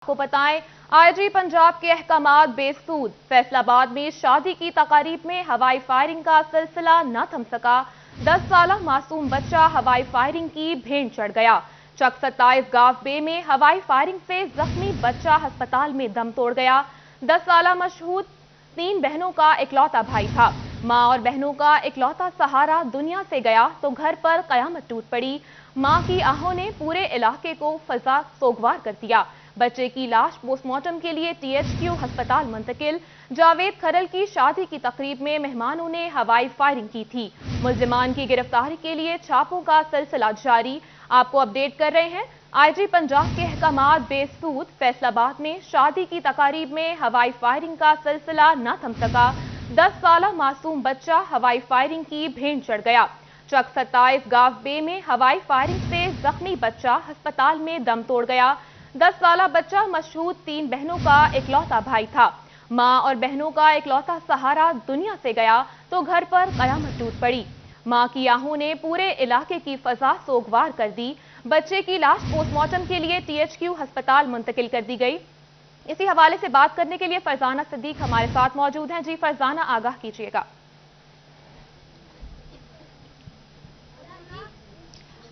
को बताएं, आईजी पंजाब के अहकामात बेसूद। फैसलाबाद में शादी की तकारीब में हवाई फायरिंग का सिलसिला न थम सका। 10 साला मासूम बच्चा हवाई फायरिंग की भेंट चढ़ गया। चक 27 गांव बे में हवाई फायरिंग से जख्मी बच्चा अस्पताल में दम तोड़ गया। 10 साला मशहूद 3 बहनों का इकलौता भाई था। मां और बहनों का इकलौता सहारा दुनिया से गया तो घर पर कयामत टूट पड़ी। मां की आहों ने पूरे इलाके को फजा सोगवार कर दिया। बच्चे की लाश पोस्टमार्टम के लिए THQ अस्पताल मुंतकिल। जावेद खरल की शादी की तकरीब में मेहमानों ने हवाई फायरिंग की थी। मुल्जिमान की गिरफ्तारी के लिए छापों का सिलसिला जारी। आपको अपडेट कर रहे हैं, आईजी पंजाब के अहकामात बेसूद। फैसलाबाद में शादी की तकारीब में हवाई फायरिंग का सिलसिला न थम सका। 10 साला मासूम बच्चा हवाई फायरिंग की भेंट चढ़ गया। चक 27 गांव बे में हवाई फायरिंग से जख्मी बच्चा अस्पताल में दम तोड़ गया। 10 साला बच्चा मशहूद 3 बहनों का इकलौता भाई था। मां और बहनों का इकलौता सहारा दुनिया से गया तो घर पर कयामत टूट पड़ी। मां की आहों ने पूरे इलाके की फजा सोगवार कर दी। बच्चे की लाश पोस्टमार्टम के लिए THQ अस्पताल मुंतकिल कर दी गई। इसी हवाले से बात करने के लिए फरजाना सिद्दीक हमारे साथ मौजूद हैं। जी फरजाना, आगाह कीजिएगा।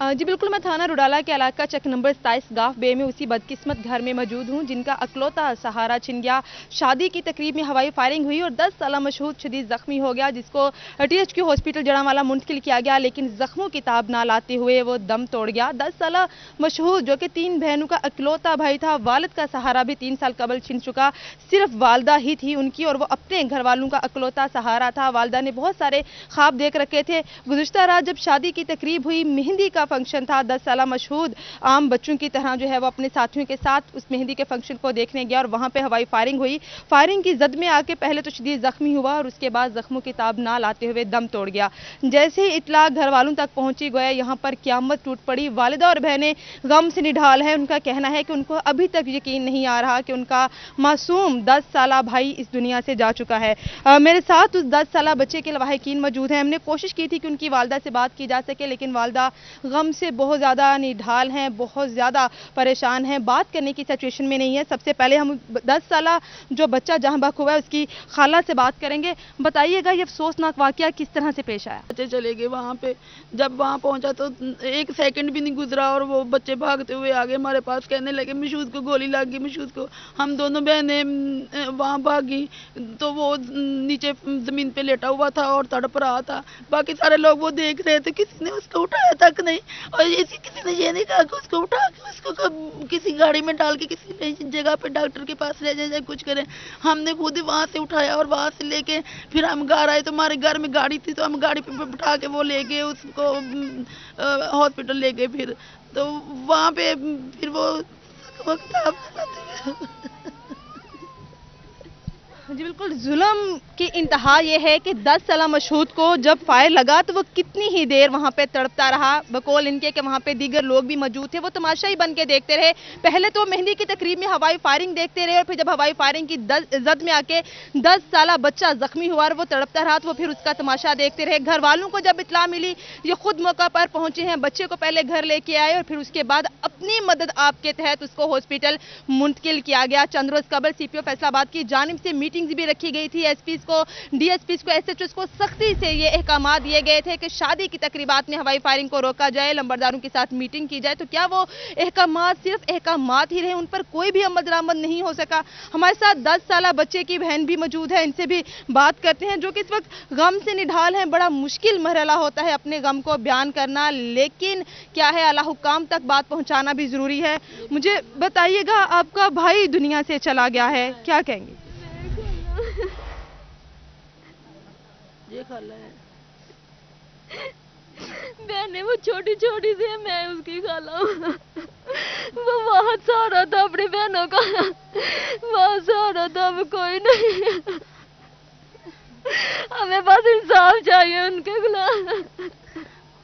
जी बिल्कुल, मैं थाना रुडाला के इलाका चक नंबर 27 गांव बे में उसी बदकिस्मत घर में मौजूद हूं जिनका अकलौता सहारा छिन गया। शादी की तकरीब में हवाई फायरिंग हुई और 10 साला मशहूद शदीद जख्मी हो गया, जिसको THQ हॉस्पिटल जड़ावाला मुंतकिल किया गया, लेकिन जख्मों की ताब ना लाते हुए वो दम तोड़ गया। 10 साला मशहूद जो कि 3 बहनों का अकलौता भाई था, वालिद का सहारा भी 3 साल कबल छिन चुका। सिर्फ वालदा ही थी उनकी और वो अपने घर वालों का अकलौता सहारा था। वालदा ने बहुत सारे ख्वाब देख रखे थे। गुज़िश्ता रात जब शादी की तकरीब हुई, मेहंदी का फंक्शन था, 10 साला मशहूद आम बच्चों की तरह जो है वो अपने साथियों के साथ उस मेहंदी के फंक्शन को देखने गया और वहां पे हवाई फायरिंग हुई। फायरिंग की जद में आके पहले तो शदीद जख्मी हुआ और उसके बाद जख्मों की ताब ना लाते हुए दम तोड़ गया। जैसे ही इतला घर वालों तक पहुंची गया, यहाँ पर क़यामत टूट पड़ी। वालिदा और बहनें गम से निढाल है। उनका कहना है कि उनको अभी तक यकीन नहीं आ रहा कि उनका मासूम 10 साला भाई इस दुनिया से जा चुका है। मेरे साथ उस 10 साला बच्चे के लवाहिकीन मौजूद हैं। हमने कोशिश की थी कि उनकी वालदा से बात की जा सके, लेकिन वालदा गम से बहुत ज़्यादा निढाल हैं, बहुत ज़्यादा परेशान हैं, बात करने की सिचुएशन में नहीं है। सबसे पहले हम 10 साला जो बच्चा जहां बक हुआ है उसकी खाला से बात करेंगे। बताइएगा ये अफसोसनाक वाकया किस तरह से पेश आया? बच्चे चले गए वहाँ पे। जब वहाँ पहुँचा तो 1 सेकंड भी नहीं गुजरा और वो बच्चे भागते हुए आ गए हमारे पास, कहने लगे मशहूद को गोली लग गई, मशहूद को। हम दोनों बहनें वहाँ भागी तो वो नीचे जमीन पे लेटा हुआ था और तड़प रहा था। बाकी सारे लोग वो देख रहे थे, किसी ने उसको उठाया तक नहीं। और किसी ने ये नहीं कहा कि उसको उठा के उसको किसी गाड़ी में डाल के किसी जगह पे डॉक्टर के पास ले जाए, कुछ करें। हमने खुद ही वहाँ से उठाया और वहाँ से लेके फिर हम घर आए तो हमारे घर में गाड़ी थी तो हम गाड़ी पे बिठा के वो ले गए उसको हॉस्पिटल ले गए। फिर तो वहाँ पे फिर वो जी बिल्कुल, जुल्म की इंतहा ये है कि 10 साला मशहूद को जब फायर लगा तो वो कितनी ही देर वहाँ पे तड़पता रहा। बकौल इनके कि वहाँ पे दीगर लोग भी मौजूद थे, वो तमाशा ही बन के देखते रहे। पहले तो मेहंदी की तकरीब में हवाई फायरिंग देखते रहे और फिर जब हवाई फायरिंग की जद में आके 10 साला बच्चा जख्मी हुआ और वो तड़पता रहा तो वो फिर उसका तमाशा देखते रहे। घर वालों को जब इतला मिली, ये खुद मौका पर पहुंचे हैं, बच्चे को पहले घर लेके आए और फिर उसके बाद अपनी मदद आपके तहत उसको हॉस्पिटल मुंतकिल किया गया। चंद रोज कबल CPO फैसलाबाद की जानिब से मीटिंग भी रखी गई थी। SPs को, DSPs को, SHOs को सख्ती से ये अहकामात दिए गए थे कि शादी की तकरीबात में हवाई फायरिंग को रोका जाए, लंबरदारों के साथ मीटिंग की जाए। तो क्या वो अहकामात सिर्फ अहकामात ही रहे, उन पर कोई भी अमल दरामद नहीं हो सका? हमारे साथ 10 साला बच्चे की बहन भी मौजूद है, इनसे भी बात करते हैं, जो कि इस वक्त गम से निढाल हैं। बड़ा मुश्किल मरहला होता है अपने गम को बयान करना, लेकिन क्या है, आला हुक्काम तक बात पहुंचाना भी जरूरी है। मुझे बताइएगा, आपका भाई दुनिया से चला गया है, क्या कहेंगे? ये खाला है, बहने वो छोटी छोटी सी है, मैं उसकी खाला हूँ। वो बहुत सहारा था अपनी बहनों का, बहुत सहारा था, अब कोई नहीं। हमें बस इंसाफ चाहिए उनके खिलाफ।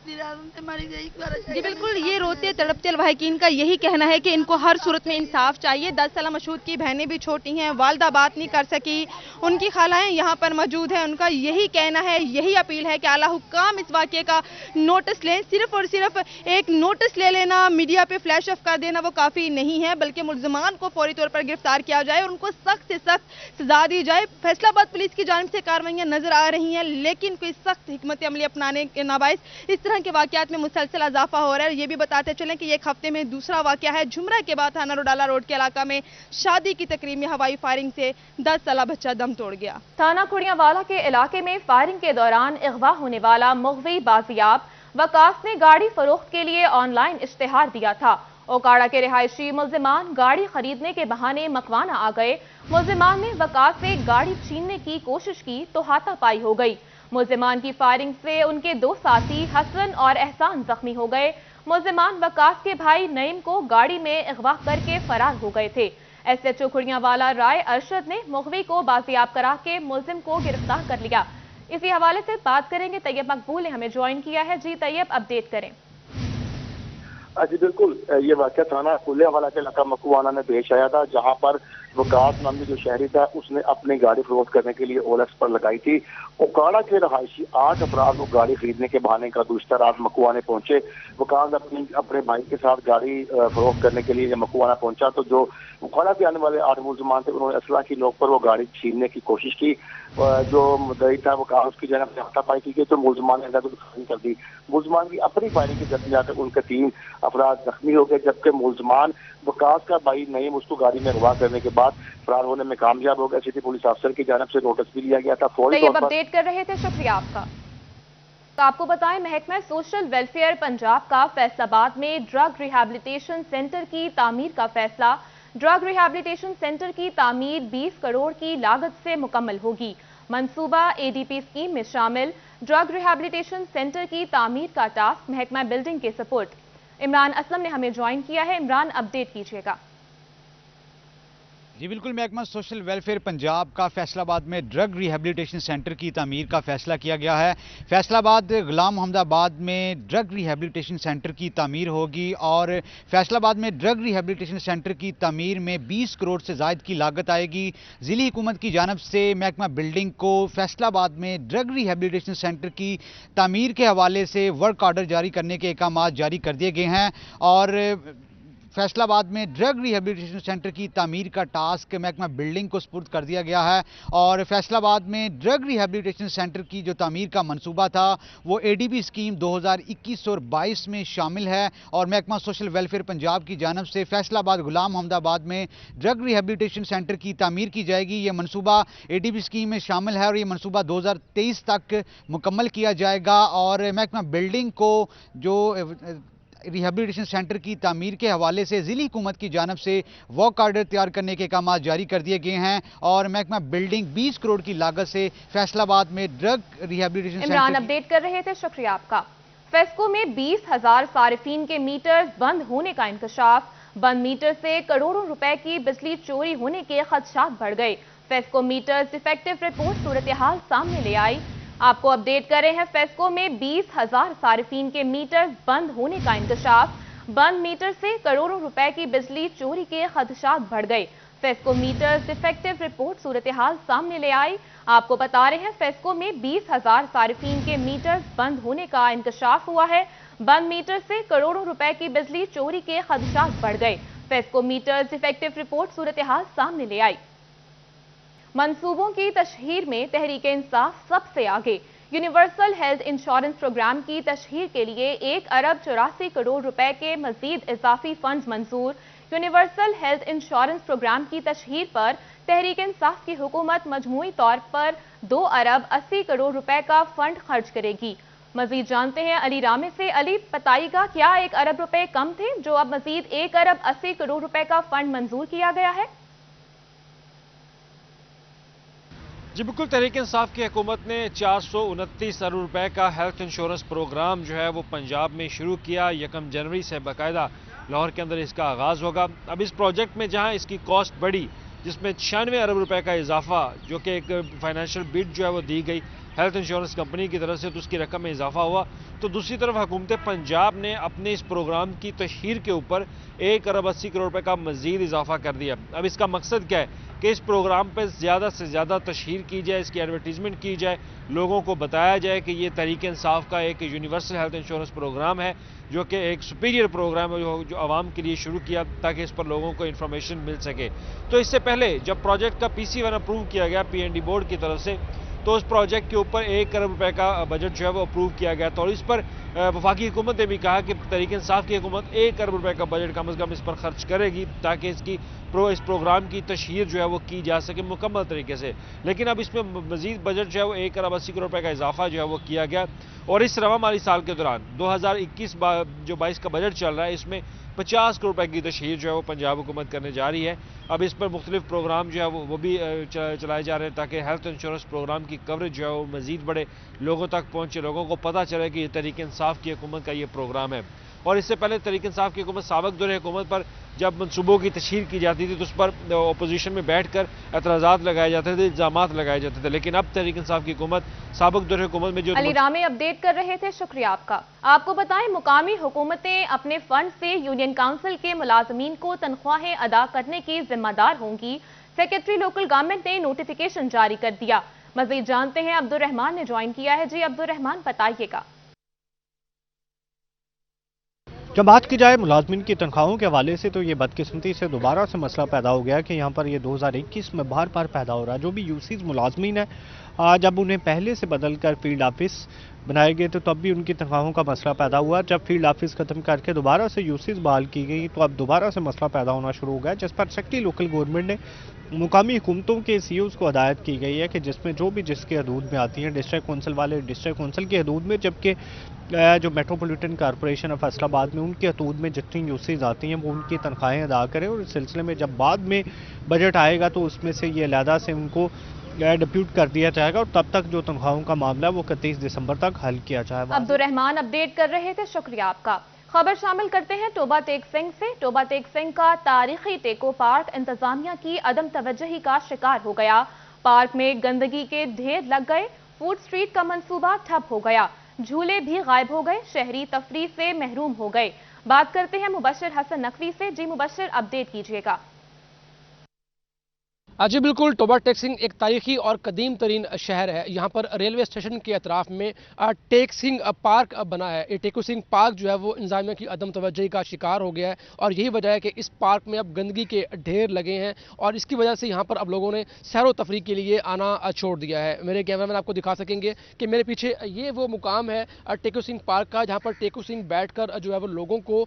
हमारी यही ख्वाहिश है। जी बिल्कुल, ये रोते तड़पते लवाहिकीन का यही कहना है कि इनको हर सूरत में इंसाफ चाहिए। 10 साल मशहूद की बहनें भी छोटी हैं, वालदा बात नहीं कर सकी, उनकी खालाएं यहाँ पर मौजूद हैं। उनका यही कहना है, यही अपील है कि आला हुक्काम इस वाक़े का नोटिस लें। सिर्फ और सिर्फ एक नोटिस ले लेना, मीडिया पे फ्लैश ऑफ कर देना वो काफ़ी नहीं है, बल्कि मुल्ज़िमान को फौरी तौर पर गिरफ्तार किया जाए और उनको सख्त से सख्त सजा दी जाए। फैसलाबाद पुलिस की जानिब से कार्रवाइयाँ नजर आ रही हैं, लेकिन कोई सख्त हिकमत अमली अपनाने के नाबाइस इस तरह के वाक़यात में मुसलसल इजाफा हो रहा है। ये भी बताते चलें कि एक हफ्ते में दूसरा वाक़या है। झुमरा के बाद थाना रुडाला रोड के इलाका में शादी की तकरीब में हवाई फायरिंग से 10 साला बच्चा दम तोड़ गया। थाना कुड़ियावाला के इलाके में फायरिंग के दौरान अगवा होने वाला मुग़वी बाजियाब। वकास ने गाड़ी फरोख्त के लिए ऑनलाइन इश्तिहार दिया था। ओकाड़ा के रिहायशी मुल्जिमान गाड़ी खरीदने के बहाने मकवाना आ गए। मुल्जिमान ने वकास से गाड़ी छीनने की कोशिश की तो हाथापाई हो गई। मुल्जिमान की फायरिंग से उनके 2 साथी हसन और एहसान जख्मी हो गए। मुल्जिमान वकास के भाई नईम को गाड़ी में अगवा करके फरार हो गए थे। SHO कुड़ियावाला राय अरशद ने मुग़वी को बाजियाब करा के मुल्जिम को गिरफ्तार कर लिया। इसी हवाले से बात करेंगे, तैयब मकबूल ने हमें ज्वाइन किया है। जी तैयब, अपडेट करें। जी बिल्कुल, ये वाक़या थाना कुलियावाला के इलाका मकवाना में पेश आया था, जहां पर वकास नामी जो शहरी था उसने अपनी गाड़ी फरोख्त करने के लिए OLX पर लगाई थी। ओकाड़ा के रहायशी 8 अफराद को गाड़ी खरीदने के बहाने का दूसरा रात मकवाने पहुंचे। वकास अपने भाई के साथ गाड़ी फरोख्त करने के लिए मकवाना पहुंचा तो जो ओकाड़ा के आने वाले 8 मुल्जिमान थे उन्होंने असला की नोक पर वो गाड़ी छीनने की कोशिश की। जो मुद्दई था वकास उसकी जगह से हाथापाई की गई तो मुल्जिमान ने फायरिंग कर दी। मुल्जिमान की अपनी फायरिंग की जद जाकर उनके 3 अफराद जख्मी हो गए, जबकि मुल्जिमान वकास का भाई नईम उसको गाड़ी में अगवा करने के बाद फरार होने में कामयाब हो गया। सिटी पुलिस अफसर की जानिब से नोटिस भी लिया गया था। फौरी तौर पर अपडेट कर रहे थे, शुक्रिया आपका। तो आपको बताएं, महकमा सोशल वेलफेयर पंजाब का फैसलाबाद में ड्रग रिहैबिलिटेशन सेंटर की तामीर का फैसला। ड्रग रिहैबिलिटेशन सेंटर की तामीर 20 करोड़ की लागत से मुकम्मल होगी। मंसूबा ADP स्कीम में शामिल ड्रग रिहैबिलिटेशन सेंटर की तामीर का टास्क महकमा बिल्डिंग के सपोर्ट। इमरान असलम ने हमें ज्वाइन किया है। इमरान, अपडेट कीजिएगा। जी बिल्कुल, महकमा सोशल वेलफेयर पंजाब का फैसलाबाद में ड्रग रिहैबिलिटेशन सेंटर की तामीर का फैसला किया गया है। फैसलाबाद गुलाम मोहम्मदाबाद में ड्रग रिहैबिलिटेशन सेंटर की तामीर होगी और फैसलाबाद में ड्रग रिहैबिलिटेशन सेंटर की तामीर में 20 करोड़ से ज़ायद की लागत आएगी। ज़िली हुकूमत की जानिब से महकमा बिल्डिंग को फैसलाबाद में ड्रग रिहैबिलिटेशन सेंटर की तामीर के हवाले से वर्क आर्डर जारी करने के अहकाम जारी कर दिए गए हैं और फैसलाबाद में ड्रग रिहैबिलिटेशन सेंटर की तामीर का टास्क महकमा बिल्डिंग को सुपुर्द कर दिया गया है और फैसलाबाद में ड्रग रिहैबिलिटेशन सेंटर की जो तामीर का मंसूबा था वो ADP स्कीम 2021 और 22 में शामिल है और महकमा सोशल वेलफेयर पंजाब की जानिब से फैसलाबाद गुलाम मोहम्मदाबाद में ड्रग रिहैबिलिटेशन सेंटर की तामीर की जाएगी। ये मंसूबा ADP स्कीम में शामिल है और ये मंसूबा 2023 तक मुकम्मल किया जाएगा और महकमा बिल्डिंग को जो रिहैबिलिटेशन सेंटर की तामीर के हवाले से ज़िली हुकूमत की जानिब से वर्क आर्डर तैयार करने के अहकाम जारी कर दिए गए हैं और महकमा बिल्डिंग 20 करोड़ की लागत से फैसलाबाद में ड्रग रिहैबिलिटेशन इमरान अपडेट कर रहे थे, शुक्रिया आपका। फेस्को में 20,000 सारिफीन के मीटर बंद होने का इंकशाफ। बंद मीटर से करोड़ों रुपए की बिजली चोरी होने के खदशात बढ़ गए। फेस्को मीटर्स डिफेक्टिव रिपोर्ट सूरत हाल सामने ले आई। आपको अपडेट कर रहे हैं, फेस्को में 20,000 सारिफीन के मीटर बंद होने का इंकशाफ। बंद मीटर से करोड़ों रुपए की बिजली चोरी के खदशात बढ़ गए। फेस्को मीटर्स डिफेक्टिव रिपोर्ट सूरत हाल सामने ले आई। आपको बता रहे हैं, फेस्को में 20,000 सारिफीन के मीटर्स बंद होने का इंकशाफ हुआ है। बंद मीटर से करोड़ों रुपए की बिजली चोरी के खदशात बढ़ गए। फेस्को मीटर्स डिफेक्टिव रिपोर्ट सूरत हाल सामने ले आई। मंसूबों की तशहीर में तहरीक इंसाफ सबसे आगे। यूनिवर्सल हेल्थ इंश्योरेंस प्रोग्राम की तशहीर के लिए 1 अरब 84 करोड़ रुपए के मजीद इजाफी फंड मंजूर। यूनिवर्सल हेल्थ इंश्योरेंस प्रोग्राम की तशहीर पर तहरीक इंसाफ की हुकूमत मजमूई तौर पर 2 अरब 80 करोड़ रुपए का फंड खर्च करेगी। मजीद जानते हैं अली रामे से। अली, बताइएगा, क्या 1 अरब रुपए कम थे जो अब मजीद 1 अरब 80 करोड़ रुपए का फंड मंजूर किया गया है? जी बिल्कुल, तहरीक इंसाफ की हुकूमत ने 429 अरब रुपए का हेल्थ इंश्योरेंस प्रोग्राम जो है वो पंजाब में शुरू किया। 1 जनवरी से बाकायदा लाहौर के अंदर इसका आगाज़ होगा। अब इस प्रोजेक्ट में जहां इसकी कॉस्ट बढ़ी, जिसमें 96 अरब रुपए का इजाफा जो कि एक फाइनेंशियल बिड जो है वो दी गई, हेल्थ इंश्योरेंस कंपनी की तरफ से तो उसकी रकम में इजाफा हुआ। तो दूसरी तरफ हुकूमत पंजाब ने अपने इस प्रोग्राम की तशहीर के ऊपर 1 अरब 80 करोड़ रुपए का मजीद इजाफा कर दिया। अब इसका मकसद क्या है कि इस प्रोग्राम पर ज़्यादा से ज़्यादा तशहीर की जाए, इसकी एडवर्टीजमेंट की जाए, लोगों को बताया जाए कि ये तहरीक इंसाफ का एक यूनिवर्सल हेल्थ इंश्योरेंस प्रोग्राम है, जो कि एक सुपीरियर प्रोग्राम है जो आवाम के लिए शुरू किया ताकि इस पर लोगों को इन्फॉर्मेशन मिल सके। तो इससे पहले जब प्रोजेक्ट का PC1 अप्रूव किया गया PND बोर्ड की तरफ से, तो उस प्रोजेक्ट के ऊपर 1 अरब रुपए का बजट जो है वो अप्रूव किया गया था और इस पर वफाकी हुकूमत ने भी कहा कि तहरीक इंसाफ की हुकूमत 1 अरब रुपए का बजट कम से कम इस पर खर्च करेगी ताकि इस प्रोग्राम की तशहीर जो है वो की जा सके मुकम्मल तरीके से। लेकिन अब इसमें मजीद बजट जो है वो 1 अरब 80 करोड़ रुपए का इजाफा जो है वो किया गया और इस रवा माली साल के दौरान 2021-22 का बजट चल रहा है, इसमें 50 करोड़ रुपए की तशहीर जो है वो पंजाब हुकूमत करने जा रही है। अब इस पर मुख्तलिफ प्रोग्राम जो है वो भी चलाए जा रहे हैं ताकि हेल्थ इंश्योरेंस प्रोग्राम की कवरेज जो है वो मजीद बढ़े, लोगों तक पहुंचे, लोगों को पता चले कि ये तहरीक इंसाफ की हुकूमत का ये प्रोग्राम है। और इससे पहले तहरीक इंसाफ की हुकूमत साबिक दौर हुकूमत पर जब मनसूबों की तशहीर की जाती थी तो उस पर अपोजिशन में बैठकर एतराज़ात लगाए जाते थे, इल्ज़ामात लगाए जाते थे। लेकिन अब तहरीक इंसाफ की हुकूमत साबिक दौर हुकूमत में जो अली रामे अपडेट कर रहे थे, शुक्रिया आपका। आपको बताएं, मुकामी हुकूमतें अपने फंड से यूनियन काउंसिल के मुलाजमीन को तनख्वाहें अदा करने की जिम्मेदार होंगी। सेक्रेटरी लोकल गवर्नमेंट ने नोटिफिकेशन जारी कर दिया। मजीद जानते हैं, अब्दुल रहमान ने ज्वाइन किया है। जी अब्दुल रहमान, बताइएगा। जब बात की जाए मुलाजमीन की तनख्वाहों के हवाले से, तो ये बदकिस्मती से दोबारा से मसला पैदा हो गया कि यहाँ पर ये 2021 में बार बार पैदा हो रहा है। जो भी यूसीज मुलाजमीन है, जब उन्हें पहले से बदल कर फील्ड ऑफिस बनाए गए तो तब भी उनकी तनख्वाहों का मसला पैदा हुआ। जब फील्ड ऑफिस खत्म करके दोबारा से यूसीज बहाल की गई तो अब दोबारा से मसला पैदा होना शुरू हो गया, जिस पर सेक्रेटरी लोकल गवर्नमेंट ने मुकामी हुकूमतों के CEOs को हदायत की गई है कि जिसमें जो भी जिसके हदूद में आती हैं, डिस्ट्रिक्ट कौंसिल वाले डिस्ट्रिक्ट कौंसिल के हदूद में, जबकि जो मेट्रोपॉलिटन कॉरपोरेशन ऑफ फैसलाबाद में उनके हदूद में जितनी यूसीज आती हैं वो उनकी तनख्वाहें अदा करें। और इस सिलसिले में जब बाद में बजट आएगा तो उसमें से ये अलहदा से उनको डिप्यूट कर दिया जाएगा और तब तक जो तनख्वाहों का मामला है वो 31 दिसंबर तक हल किया जाएगा। अब्दुल रहमान अपडेट कर रहे थे, शुक्रिया आपका। खबर शामिल करते हैं टोबा टेक सिंह से। टोबा टेक सिंह का तारीखी टेको पार्क इंतजामिया की अदम तवज्जही का शिकार हो गया। पार्क में गंदगी के ढेर लग गए, फूड स्ट्रीट का मंसूबा ठप हो गया, झूले भी गायब हो गए, शहरी तफरीह से महरूम हो गए। बात करते हैं मुबश्शिर हसन नकवी से। जी मुबश्शिर, अपडेट कीजिएगा। जी बिल्कुल, टोबा टेक सिंह एक तारीखी और कदीम तरीन शहर है। यहाँ पर रेलवे स्टेशन के अतराफ में टेक सिंह पार्क बना है। ये टेको सिंह पार्क जो है वो इंतजामिया की अदम तवज्जही का शिकार हो गया है और यही वजह है कि इस पार्क में अब गंदगी के ढेर लगे हैं और इसकी वजह से यहाँ पर अब लोगों ने सैर व तफरीह के लिए आना छोड़ दिया है। मेरे कैमरामैन आपको दिखा सकेंगे कि मेरे पीछे ये वो मुकाम है टेको सिंह पार्क का, जहाँ पर टेको सिंह बैठकर जो है वो लोगों को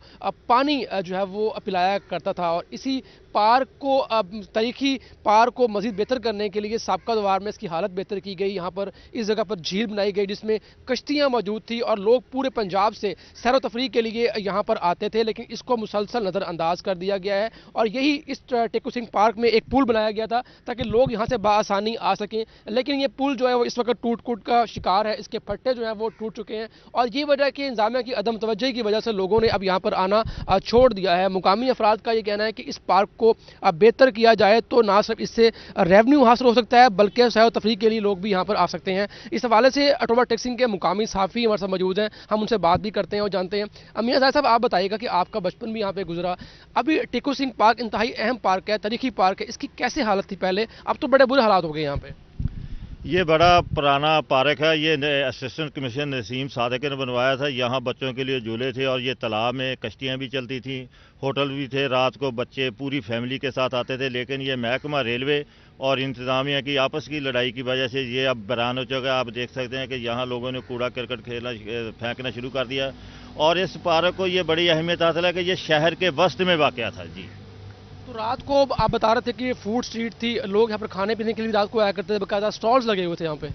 पानी जो है वो पिलाया करता था। और इसी पार्क को तारीखी पार्क को मजीद बेहतर करने के लिए साबका दौर में इसकी हालत बेहतर की गई। यहाँ पर इस जगह पर झील बनाई गई जिसमें कश्तियाँ मौजूद थी और लोग पूरे पंजाब से सैर व तफरीह के लिए यहाँ पर आते थे, लेकिन इसको मुसलसल नज़रअंदाज कर दिया गया है। और यही इस टेको सिंह पार्क में एक पुल बनाया गया था ताकि लोग यहाँ से बआसानी आ सकें, लेकिन ये पुल जो है वो इस वक्त टूट का शिकार है, इसके फट्टे जो हैं वो टूट चुके हैं और ये वजह कि इंतजामिया की अदम तवज्जही की वजह से लोगों ने अब यहाँ पर आना छोड़ दिया है। मुकामी अफराद का ये कहना है कि इस पार्क को बेहतर किया जाए तो ना सिर्फ इससे रेवेन्यू हासिल हो सकता है बल्कि सैर व तफरीह के लिए लोग भी यहाँ पर आ सकते हैं। इस हवाले से टोबा टेक सिंह के मुकामी सहाफ़ी हमारे साथ मौजूद हैं, हम उनसे बात भी करते हैं और जानते हैं। अमीना साहब, आप बताइएगा कि आपका बचपन भी यहाँ पे गुजरा, अभी टेको सिंह पार्क इंतहाई अहम पार्क है, तारीखी पार्क है, इसकी कैसे हालत थी पहले, अब तो बड़े बुरे हालात हो गए यहाँ पे? ये बड़ा पुराना पार्क है, ये असिस्टेंट कमिश्नर नसीम सादिक ने बनवाया था। यहाँ बच्चों के लिए झूले थे और ये तालाब में कश्तियाँ भी चलती थी, होटल भी थे, रात को बच्चे पूरी फैमिली के साथ आते थे। लेकिन ये महकमा रेलवे और इंतज़ामिया की आपस की लड़ाई की वजह से ये अब बरान हो चुका है। आप देख सकते हैं कि यहाँ लोगों ने कूड़ा करकट फेंकना शुरू कर दिया और इस पार्क को ये बड़ी अहमियत हासिल है कि ये शहर के वस्त में वाक़या था। जी, तो रात को आप बता रहे थे कि फूड स्ट्रीट थी, लोग यहाँ पर खाने पीने के लिए रात को आया करते थे, बाकायदा स्टॉल्स लगे हुए थे यहाँ पे?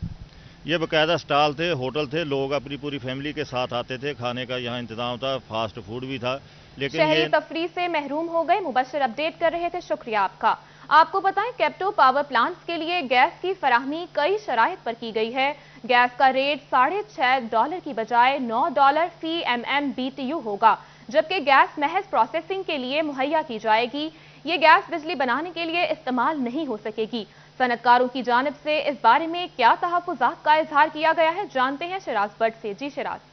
ये बाकायदा स्टॉल थे, होटल थे, लोग अपनी पूरी फैमिली के साथ आते थे, खाने का यहाँ इंतजाम था, फास्ट फूड भी था। लेकिन शहरी तफरीह से महरूम हो गए। मुबश्शिर अपडेट कर रहे थे, शुक्रिया आपका। आपको बताएं, कैप्टो पावर प्लांट्स के लिए गैस की फराहमी कई शराइत पर की गई है। गैस का रेट $6.5 की बजाय $9 फी MMBTU होगा, जबकि गैस महज प्रोसेसिंग के लिए मुहैया की जाएगी। یہ گیس بجلی بنانے کے لیے استعمال نہیں ہو سکے گی۔ صنعتکاروں کی جانب سے اس بارے میں کیا تحفظات کا اظہار کیا گیا ہے، جانتے ہیں شراز بٹ سے۔ جی شراز۔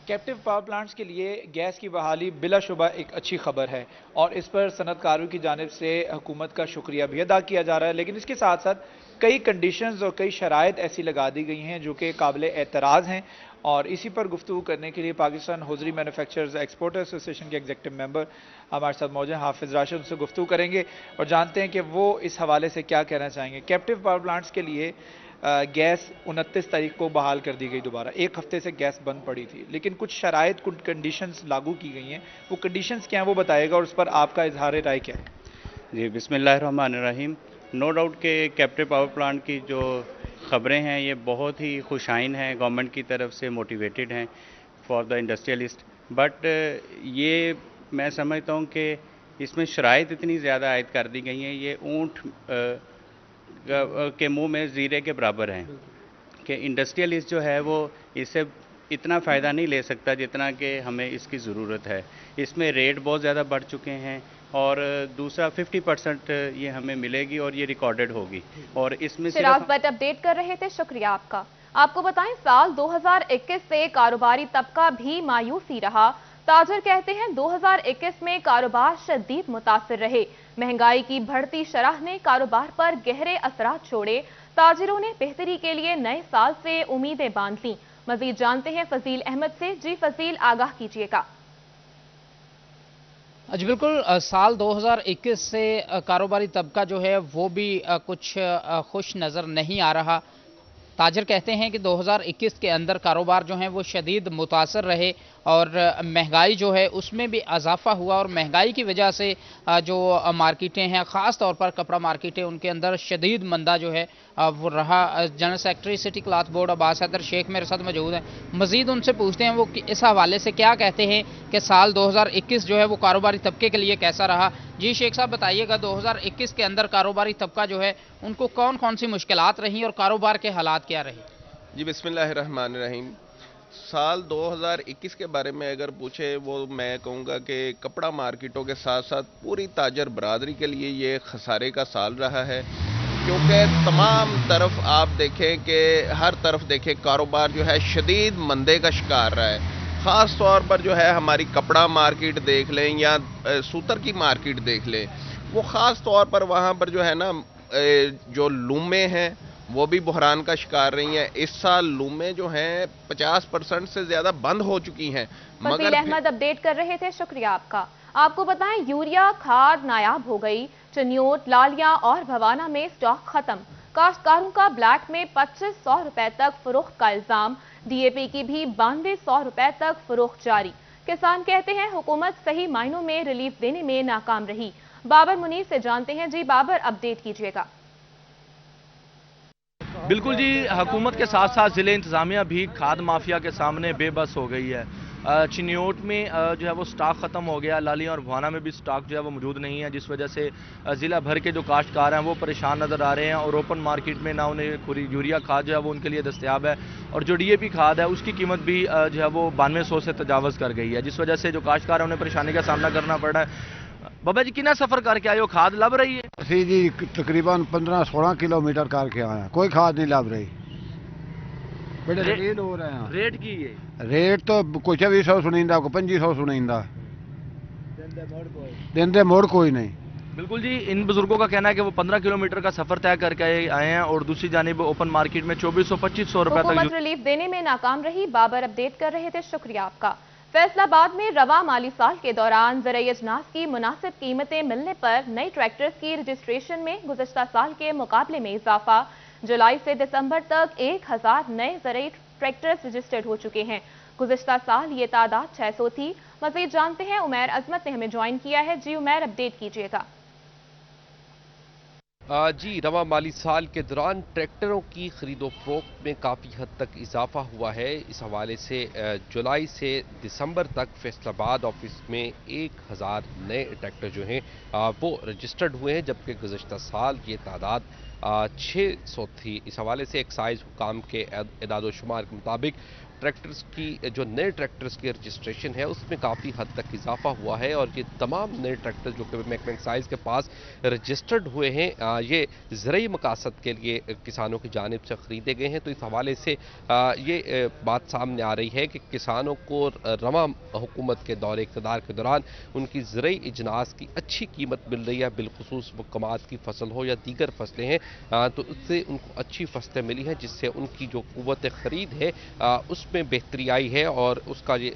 کیپٹیو پاور پلانٹس کے لیے گیس کی بحالی بلا شبہ ایک اچھی خبر ہے اور اس پر صنعتکاروں کی جانب سے حکومت کا شکریہ بھی ادا کیا جا رہا ہے، لیکن اس کے ساتھ ساتھ کئی کنڈیشنز اور کئی شرائط ایسی لگا دی گئی ہیں جو کہ قابل اعتراض ہیں، اور اسی پر گفتگو کرنے کے لیے پاکستان ہوزری مینوفیکچررز ایکسپورٹر ایسوسی ایشن کے ایگزیکٹو ممبر ہمارے ساتھ موجود ہیں حافظ راشد، ان سے گفتگو کریں گے اور جانتے ہیں کہ وہ اس حوالے سے کیا کہنا چاہیں گے۔ کیپٹیو پاور پلانٹس کے لیے گیس 29 تاریخ کو بحال کر دی گئی دوبارہ، ایک ہفتے سے گیس بند پڑی تھی، لیکن کچھ شرائط کچھ کنڈیشنز لاگو کی گئی ہیں، وہ کنڈیشنز کیا ہیں وہ بتائے گا اور اس پر آپ کا اظہار رائے کیا ہے؟ جی بسم اللہ الرحمن الرحیم۔ نو ڈاؤٹ کہ کیپٹیو پاور پلانٹ کی جو خبریں ہیں یہ بہت ہی خوشائن ہیں، گورنمنٹ کی طرف سے موٹیویٹڈ ہیں فار دا انڈسٹریلسٹ، بٹ یہ میں سمجھتا ہوں کہ اس میں شرائط اتنی زیادہ عائد کر دی گئی ہیں، یہ اونٹ کے منہ میں زیرے کے برابر ہیں کہ انڈسٹریلسٹ جو ہے وہ اس سے اتنا فائدہ نہیں لے سکتا جتنا کہ ہمیں اس کی ضرورت ہے۔ اس میں ریٹ بہت زیادہ بڑھ چکے ہیں اور دوسرا 50% یہ ہمیں ملے گی اور یہ ریکارڈڈ ہوگی، اور اس میں شراز بٹ اپڈیٹ کر رہے تھے، شکریہ آپ کا۔ آپ کو بتائیں سال 2021 سے کاروباری طبقہ بھی مایوسی رہا۔ تاجر کہتے ہیں 2021 میں کاروبار شدید متاثر رہے، مہنگائی کی بڑھتی شرح نے کاروبار پر گہرے اثرات چھوڑے۔ تاجروں نے بہتری کے لیے نئے سال سے امیدیں باندھ لیں۔ مزید جانتے ہیں فضیل احمد سے۔ جی فضیل، آگاہ کیجیے گا۔ جی بالکل، سال 2021 سے کاروباری طبقہ جو ہے وہ بھی کچھ خوش نظر نہیں آ رہا۔ تاجر کہتے ہیں کہ 2021 کے اندر کاروبار جو ہیں وہ شدید متاثر رہے اور مہنگائی جو ہے اس میں بھی اضافہ ہوا، اور مہنگائی کی وجہ سے جو مارکیٹیں ہیں، خاص طور پر کپڑا مارکیٹیں، ان کے اندر شدید مندا جو ہے وہ رہا۔ General secretary city cloth board Abbas Haider Sheikh میرے ساتھ موجود ہیں، مزید ان سے پوچھتے ہیں وہ اس حوالے سے کیا کہتے ہیں کہ سال 2021 جو ہے وہ کاروباری طبقے کے لیے کیسا رہا۔ جی شیخ صاحب بتائیے گا، 2021 کے اندر کاروباری طبقہ جو ہے ان کو کون کون سی مشکلات رہیں اور کاروبار کے حالات کیا رہے؟ جی بسم اللہ الرحمن الرحیم۔ سال 2021 کے بارے میں اگر پوچھے وہ میں کہوں گا کہ کپڑا مارکیٹوں کے ساتھ ساتھ پوری تاجر برادری کے لیے یہ خسارے کا سال رہا ہے، کیونکہ تمام طرف آپ دیکھیں کہ ہر طرف دیکھیں کاروبار جو ہے شدید مندے کا شکار رہا ہے۔ خاص طور پر جو ہے ہماری کپڑا مارکیٹ دیکھ لیں یا سوتر کی مارکیٹ دیکھ لیں، وہ خاص طور پر وہاں پر جو ہے نا جو لومیں ہیں وہ بھی بحران کا شکار رہی ہیں۔ اس سال لومیں جو ہیں 50% سے زیادہ بند ہو چکی ہیں۔ فضیل احمد اپڈیٹ کر رہے تھے، شکریہ آپ کا۔ آپ کو بتائیں یوریا کھاد نایاب ہو گئی، چنیوٹ، لالیاں اور بھوانہ میں سٹاک ختم۔ کاشتکاروں کا بلیک میں 2500 روپے تک فروخت کا الزام، ڈی اے پی کی بھی 9200 روپے تک فروخت جاری۔ کسان کہتے ہیں حکومت صحیح معنوں میں ریلیف دینے میں ناکام رہی۔ بابر منیر سے جانتے ہیں۔ جی بابر، اپڈیٹ کیجیے گا۔ بالکل جی، حکومت کے ساتھ ساتھ ضلع انتظامیہ بھی کھاد مافیا کے سامنے بے بس ہو گئی ہے۔ چنیوٹ میں جو ہے وہ سٹاک ختم ہو گیا، لالیاں اور بھوانا میں بھی سٹاک جو ہے وہ موجود نہیں ہے، جس وجہ سے ضلع بھر کے جو کاشتکار ہیں وہ پریشان نظر آ رہے ہیں، اور اوپن مارکیٹ میں نہ انہیں یوریا کھاد جو ہے وہ ان کے لیے دستیاب ہے، اور جو ڈی اے پی کھاد ہے اس کی قیمت بھی جو ہے وہ 9200 سے تجاوز کر گئی ہے، جس وجہ سے جو کاشتکار ہیں انہیں پریشانی کا سامنا کرنا پڑ رہا ہے۔ بابا جی کتنا سفر کر کے آئے ہو، کھاد لب رہی ہے؟ اسی جی تقریباً 15-16 کلومیٹر کر کے آیا، کوئی کھاد نہیں لب رہی، بڑے ریٹ ہو رہے ہیں۔ ریٹ کی ہے؟ ریٹ تو کوئی 2400 سنیندہ، کوئی 2500 سنیندہ، دن دے موڑ کوئی نہیں۔ بالکل جی، ان بزرگوں کا کہنا ہے کہ وہ 15 کلومیٹر کا سفر طے کر کے آئے ہیں، اور دوسری جانب اوپن مارکیٹ میں 2400-2500 روپے تک حکومت ریلیف دینے میں ناکام رہی۔ بابر اپڈیٹ کر رہے تھے، شکریہ آپ کا۔ فیصل آباد میں رواں مالی سال کے دوران زرعی اجناس کی مناسب قیمتیں ملنے پر نئی ٹریکٹرز کی رجسٹریشن میں گزشتہ سال کے مقابلے میں اضافہ۔ جولائی سے دسمبر تک 1000 نئے زرعی ٹریکٹرز رجسٹرڈ ہو چکے ہیں۔ گزشتہ سال یہ تعداد 600 تھی۔ مزید جانتے ہیں، عمیر عظمت نے ہمیں جوائن کیا ہے۔ جی عمیر، اپڈیٹ کیجیے گا۔ جی، رواں مالی سال کے دوران ٹریکٹروں کی خرید و فروخت میں کافی حد تک اضافہ ہوا ہے۔ اس حوالے سے جولائی سے دسمبر تک فیصل آباد آفس میں 1000 نئے ٹریکٹر جو ہیں وہ رجسٹرڈ ہوئے ہیں، جبکہ گزشتہ سال یہ تعداد 600 تھی۔ اس حوالے سے ایکسائز حکام کے اعداد و شمار کے مطابق ट्रैक्टर्स की जो नए ट्रैक्टर्स की रजिस्ट्रेशन है उसमें काफ़ी हद तक इजाफा हुआ है और ये तमाम नए ट्रैक्टर जो कि महकमा एक्साइज के पास रजिस्टर्ड हुए हैं ये ज़रूरी मकासद के लिए किसानों की जानिब से ख़रीदे गए हैं। तो इस हवाले से ये बात सामने आ रही है कि किसानों को रवा हुकूमत के दौरे इक़्तिदार के दौरान उनकी ज़रूरी इजनास की अच्छी कीमत मिल रही है, बिलखुसूस वो कमाद की फसल हो या दीगर फसलें हैं तो उससे उनको अच्छी फसलें मिली हैं जिससे उनकी जो क़ुव्वत ख़रीद है उसमें बेहतरी आई है और उसका ये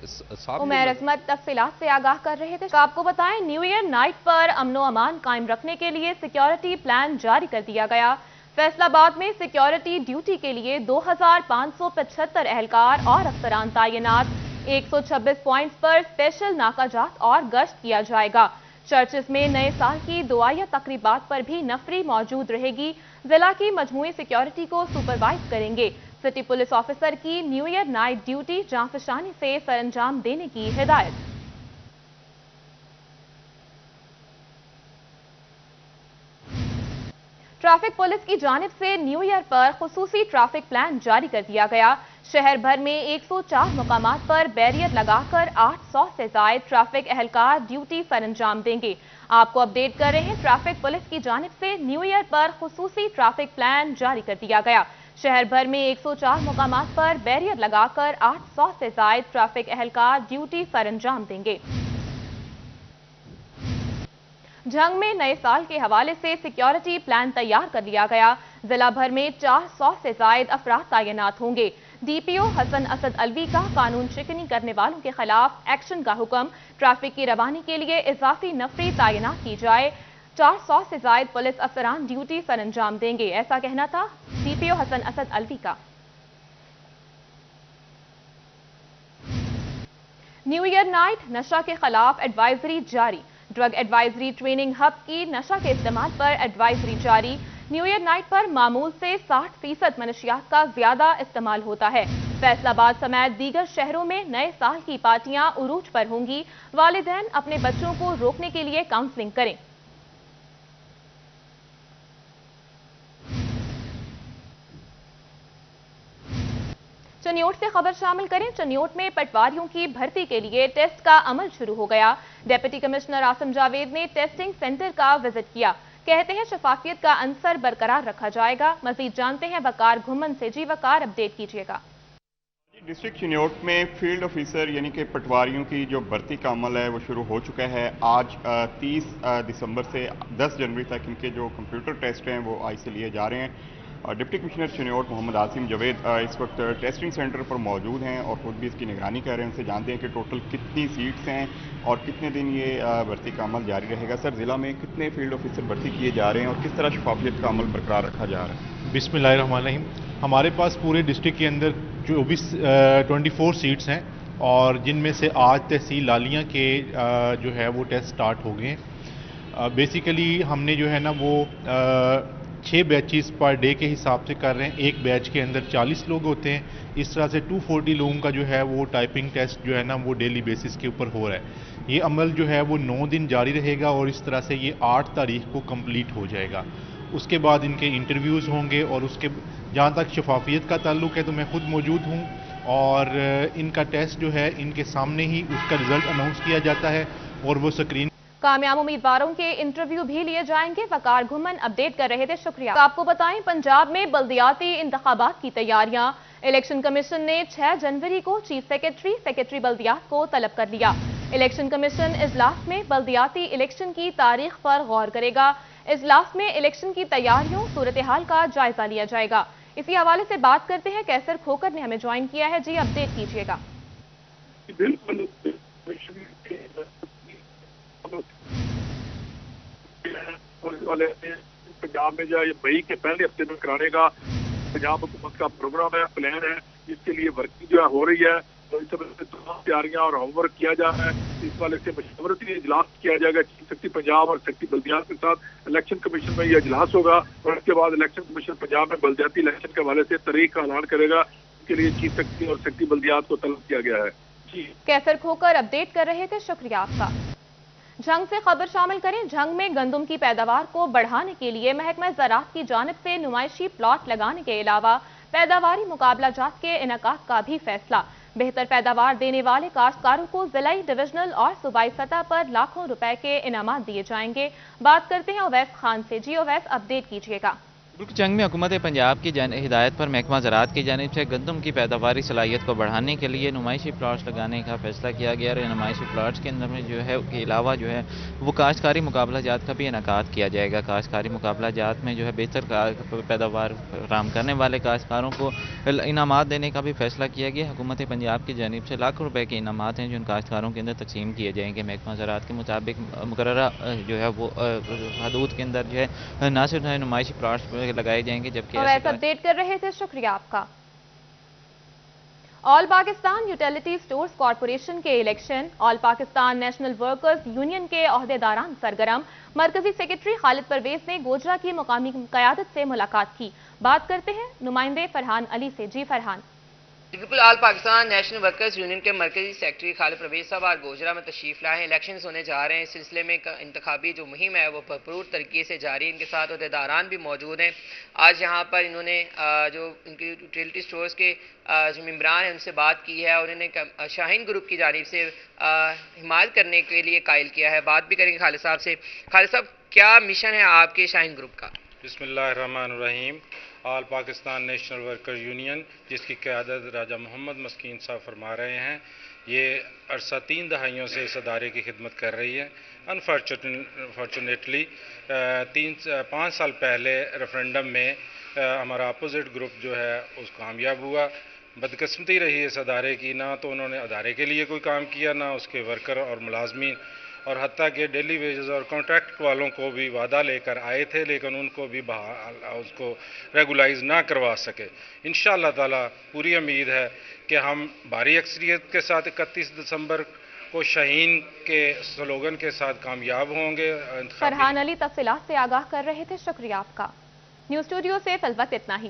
उमैर अज़मत तफसीलात से आगाह कर रहे थे। आपको बताएं, न्यू ईयर नाइट पर अमनो अमान कायम रखने के लिए सिक्योरिटी प्लान जारी कर दिया गया। फैसलाबाद में सिक्योरिटी ड्यूटी के लिए 2575 एहलकार और अफसरान तैनात, 126 पॉइंट्स पर स्पेशल नाकाजात और गश्त किया जाएगा। चर्चेस में नए साल की दुआया तकरीबात पर भी नफरी मौजूद रहेगी। जिला की मजमूई सिक्योरिटी को सुपरवाइज करेंगे। सिटी पुलिस ऑफिसर की न्यू ईयर नाइट ड्यूटी जांफशानी से सरअंजाम देने की हिदायत। ट्रैफिक पुलिस की जानिब से न्यू ईयर पर खुसूसी ट्रैफिक प्लान जारी कर दिया गया। शहर भर में 104 मकामात पर बैरियर लगाकर 800 से ज़ायद ट्रैफिक एहलकार ड्यूटी सरअंजाम देंगे। आपको अपडेट कर रहे हैं, ट्रैफिक पुलिस की जानिब से न्यू ईयर पर खुसूसी ट्रैफिक प्लान जारी कर दिया गया। शहर भर में 104 मकामात पर बैरियर लगाकर 800 से ज़ायद ट्रैफिक एहलकार ड्यूटी सरअंजाम देंगे। झंग में नए साल के हवाले से सिक्योरिटी प्लान तैयार कर लिया गया। जिला भर में 400 से ज़ायद अफराद तैनात होंगे। डीपीओ हसन असद अलवी का कानून शिकनी करने वालों के खिलाफ एक्शन का हुक्म। ट्रैफिक की रवानी के लिए इजाफी नफरी तैनात की जाए। 400 से ज़ायद पुलिस अफसरान ड्यूटी सरअंजाम देंगे, ऐसा कहना था डीपीओ हसन असद अलवी का। न्यू ईयर नाइट नशा के खिलाफ एडवाइजरी जारी। ड्रग एडवाइजरी ट्रेनिंग हब की नशा के इस्तेमाल पर एडवाइजरी जारी। न्यू ईयर नाइट पर मामूल से 60% मनशियात का ज्यादा इस्तेमाल होता है। फैसलाबाद समेत दीगर शहरों में नए साल की पार्टियां उरूज पर होंगी। वालिदैन अपने बच्चों को रोकने के लिए काउंसलिंग करें। चनियोट से खबर शामिल करें। चनियोट में पटवारियों की भर्ती के लिए टेस्ट का अमल शुरू हो गया। डिप्टी कमिश्नर आसिम जावेद ने टेस्टिंग सेंटर का विजिट किया। कहते हैं शफाफियत का अंसर बरकरार रखा जाएगा। मजीद जानते हैं वकार घुमन से। जी वकार, अपडेट कीजिएगा। डिस्ट्रिक्ट चिन्योट में फील्ड ऑफिसर यानी कि पटवारियों की जो भर्ती का अमल है वो शुरू हो चुका है। आज 30 दिसंबर से 10 जनवरी तक इनके जो कंप्यूटर टेस्ट हैं वो आज से लिए जा रहे हैं। डिप्टी कमिश्नर चिन्योट मोहम्मद आसिम जावेद इस वक्त टेस्टिंग सेंटर पर मौजूद हैं और खुद भी इसकी निगरानी कर रहे हैं। उनसे जानते हैं कि टोटल कितनी सीट्स हैं और कितने दिन ये भर्ती का अमल जारी रहेगा। सर, ज़िला में कितने फील्ड ऑफिसर भर्ती किए जा रहे हैं और किस तरह शफाफियत का अमल बरकरार रखा जा रहा है? बिस्मिल्लाहिर्रहमानिर्रहीम। हमारे पास पूरे डिस्ट्रिक्ट के अंदर 24 सीट्स हैं और जिनमें से आज तहसील लालियाँ के जो है वो टेस्ट स्टार्ट हो गए हैं। बेसिकली हमने जो है ना वो 6 बैचेस पर डे के हिसाब से कर रहे हैं। एक बैच के अंदर 40 लोग होते हैं। इस तरह से 240 लोगों का जो है वो टाइपिंग टेस्ट जो है ना वो डेली बेसिस के ऊपर हो रहा है। ये अमल जो है वो 9 दिन जारी रहेगा और इस तरह से ये 8 तारीख को कंप्लीट हो जाएगा। उसके बाद इनके इंटरव्यूज़ होंगे और उसके जहाँ तक शफाफियत का ताल्लुक है तो मैं खुद मौजूद हूँ और इनका टेस्ट जो है इनके सामने ही उसका रिजल्ट अनाउंस किया जाता है और वो स्क्रीन कामयाब उम्मीदवारों के इंटरव्यू भी लिए जाएंगे। वकार घुमन अपडेट कर रहे थे, शुक्रिया। आपको बताएं, पंजाब में बल्दियाती इंतखाबात की तैयारियां। इलेक्शन कमीशन ने 6 जनवरी को चीफ सेक्रेटरी बल्दियात को तलब कर लिया। इलेक्शन कमीशन इजलास में बल्दियाती इलेक्शन की तारीख पर गौर करेगा। इजलास में इलेक्शन की तैयारियों सूरत हाल का जायजा लिया जाएगा। इसी हवाले से बात करते हैं, कैसर खोकर ने हमें ज्वाइन किया है। जी, अपडेट कीजिएगा। बिल्कुल पंजाब में जो है मई के पहले हफ्ते में कराने का पंजाब हुकूमत का प्रोग्राम है, प्लान है। इसके लिए वर्किंग जो है हो रही है तो इस समय से तमाम तैयारियां और होमवर्क किया जा रहा है। इस वाले से मशवरती इजलास किया जाएगा चीफ सेक्रेटरी पंजाब और सेक्रेटरी बल्दियात के साथ। इलेक्शन कमीशन में यह इजलास होगा और इसके बाद इलेक्शन कमीशन पंजाब में बल्दियाती इलेक्शन के हवाले से तारीख का ऐलान करेगा। इसके लिए चीफ सेक्रेटरी और सेक्रेटरी बल्दियात को तलब किया गया है। जी, कैसर खोकर अपडेट कर रहे थे, शुक्रिया आपका। झंग से खबर शामिल करें। झंग में गंदम की पैदावार को बढ़ाने के लिए महकमा ज़राअत की जानिब से नुमाइशी प्लॉट लगाने के अलावा पैदावारी मुकाबला जात के इनेकाद का भी फैसला। बेहतर पैदावार देने वाले काश्तकारों को जिलाई, डिविजनल और सूबाई सतह पर लाखों रुपए के इनामात दिए जाएंगे। बात करते हैं ओवैस खान से। जी ओवैस, अपडेट कीजिएगा। जंग में हुकूमत पंजाब की हिदायत पर महकमा ज़राअत की जानिब से गंदम की पैदावारी सलाहियत को बढ़ाने के लिए नुमाइशी प्लाट्स लगाने का फैसला किया गया। और नुमाइशी प्लाट्स के अंदर में जो है के अलावा जो है वो काश्तकारी मुकाबला जात का भी इनेकाद किया जाएगा। काश्तकारी मुकाबला जात में जो है बेहतर पैदावार फराहम करने वाले काश्तकारों को इनामात देने का भी फैसला किया गया। हुकूमत पंजाब की जानिब से लाखों रुपये के इनामात हैं जो उन काश्तकारों के अंदर तकसीम किए जाएंगे। महकमा ज़राअत के मुताबिक मुकर्ररा जो है वो हदूद के अंदर जो है ना सिर्फ नुमाइशी प्लाट्स लगाए जाएंगे, जबकि अपडेट कर रहे थे, शुक्रिया आपका। All Pakistan utility stores corporation के election, all Pakistan national workers union के ओहदेदारान सरगर्म। मरकजी सेक्रेटरी खालिद परवेज ने गोजरा की मुकामी क़यादत से मुलाकात की। बात करते हैं नुमाइंदे फरहान अली से। जी फरहान। बिल्कुल, all Pakistan national workers union के मरकजी सेक्रेटरी खालिद परवेज साहब आज गोजरा में तशरीफ लाए हैं। इलेक्शन होने जा रहे हैं, इस सिलसिले में इंतखाबी जो मुहिम है वो भरपूर तरीके से जारी है। इनके साथ अहदेदारान भी मौजूद हैं। आज यहाँ पर इन्होंने जो इनकी यूटिलिटी स्टोर्स के जो मेम्बरान हैं उनसे बात की है और उन्होंने शाहीन ग्रुप की जानिब से हिमायत करने के लिए कायल किया है। बात भी करेंगे खालिद साहब से। खालिद साहब, क्या मिशन है आपके शाहीन ग्रुप का? बिस्मिल्लाहिर्रहमानिर्रहीम। All Pakistan national worker union, जिसकी क़यादत राजा मोहम्मद मस्कीन साहब फरमा रहे हैं, ये अरसा 3 दहाइयों से इस अदारे की खिदमत कर रही है। अनफॉर्चुनेटली 5 साल पहले रेफरेंडम में हमारा अपोजिट ग्रुप जो है उस कामयाब हुआ। बदकिस्मती रही इस अदारे की, ना तो उन्होंने अदारे के लिए कोई काम किया, ना उसके वर्कर और मुलाजमीन, और हत्ता कि डेली वेजेस और कॉन्ट्रैक्ट वालों को भी वादा लेकर आए थे, लेकिन उनको भी उसको रेगुलाइज ना करवा सके। इंशाअल्लाह ताला पूरी उम्मीद है कि हम भारी अक्सरियत के साथ 31 दिसंबर को शाहीन के स्लोगन के साथ कामयाब होंगे। फरहान अली तफसीलात से आगाह कर रहे थे, शुक्रिया आपका। न्यूज़ स्टूडियो से फिल वक्त इतना ही।